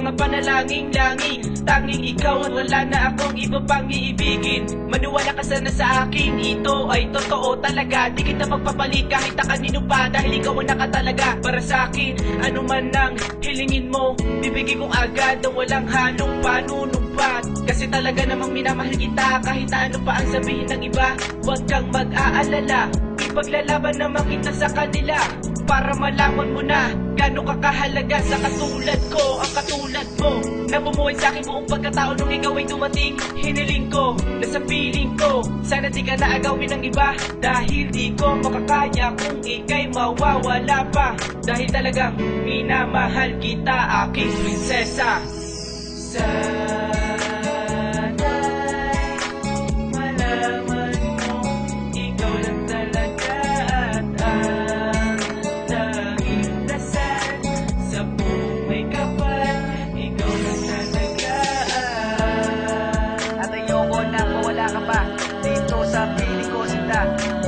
mga panalangin-langin. Tanging ikaw at wala na akong iba pang iibigin. Maniwala ka sana sa akin, ito ay totoo talaga. Di kita magpapalit kahit na kanino pa, dahil ikaw ang nakatalaga para sa akin. Ano man ang hilingin mo, bibigay kong agad na walang halong panunumpat. Kasi talaga namang minamahal kita kahit na ano pa ang sabihin ng iba. Huwag kang mag-aalala, ipaglalaban naman kita sa kanila, para malaman mo na gaano ka kahalaga sa katulad ko. Ang katulad mo na bumuhay sa akin buong pagkatao nung ikaw ay dumating. Hiniling ko na sa piling ko, sana di ka na agawin ng iba, dahil di ko makakaya kung ika'y mawawala pa. Dahil talagang minamahal kita, aking prinsesa.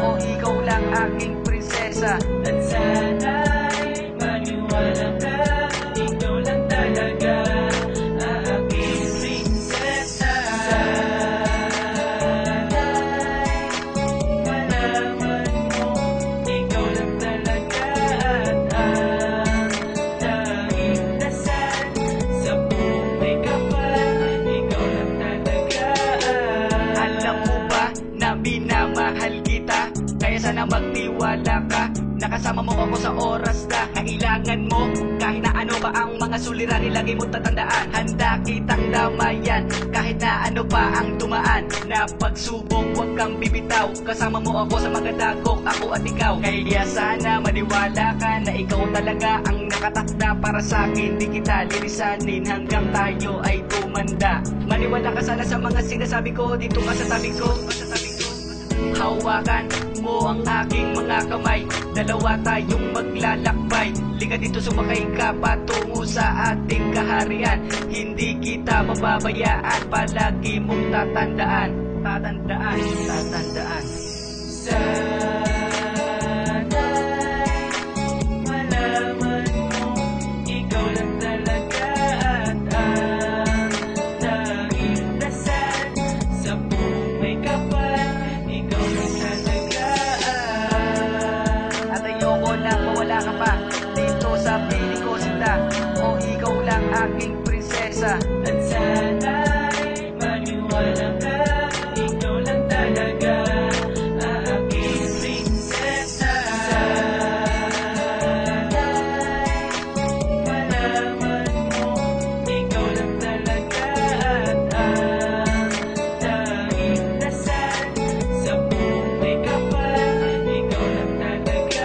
O ikaw lang aking prinsesa. At sana'y maniwala ka, ikaw lang talaga aking prinsesa. Sana'y malaman mo, ikaw lang talaga at ang tanging dasal sa buhay kapal, ikaw lang talaga. Alam mo ba na minamahal kita? Kaya sana magtiwala ka, nakasama mo ako sa oras na kailangan mo. Kahit na ano pa ang mga suliranin, lagi mo tatandaan, handa kitang damayan kahit na ano pa ang dumaan na pagsubok. Huwag kang bibitaw, kasama mo ako sa mga dagok, ako at ikaw. Kaya sana maniwala ka na ikaw talaga ang nakatakda para sa akin. Di kita lilisanin hanggang tayo ay tumanda. Maniwala ka sana sa mga sinasabi ko, dito ka sa tabi ko. Hawakan mo ang aking mga kamay, dalawa tayong maglalakbay. Liga dito, sumakay ka patungo sa ating kaharian. Hindi kita mababayaan, palagi mong tatandaan. Tatandaan, tatandaan. Sana'y malaman mo, ikaw lang talaga at ang tanging dasal sa buhay kapal, ikaw lang talaga. At ayoko nang mawala ka pa dito sa piling ko, sinta. O ikaw lang aking prinsesa. At sana'y maniwala ka, ikaw lang talaga aking prinsesa. Sana'y malaman mo, ikaw lang talaga at ang tanging dasal sa buhay kapal, ikaw lang talaga.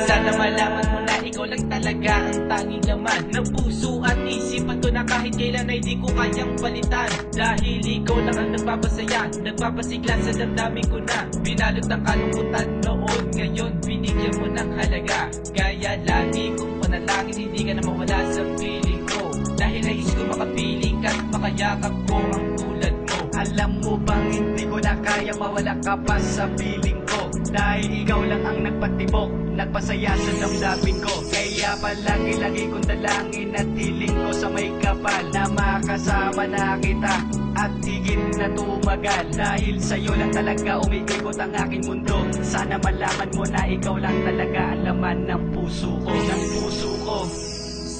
Sana malaman mo na ikaw lang talaga ang tanging laman ng puso at isipan ko, na kahit kailan ay di ko kayang palitan. Dahil ikaw lang ang nagpapasaya, nagpapasigla sa damdamin ko na binalot ng kalungkutan noon. Ngayon binigyan mo ng halaga, kaya lagi kong panalangin hindi ka na mawala sa piling ko. Dahil nais ko makapiling ka at makayakap ko ang tulad mo. Alam mo bang hindi ko na kaya mawala ka pa sa piling ko? Dahil ikaw lang ang nagpatibok, nagpasaya sa damdamin ko. Kaya palagi-lagi kong dalangin at hiling ko sa may kapal na makasama na kita at higit na tumagal. Dahil sa'yo lang talaga umiikot ang aking mundo. Sana malaman mo na ikaw lang talaga ang laman ng puso ko, ng puso ko.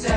Sa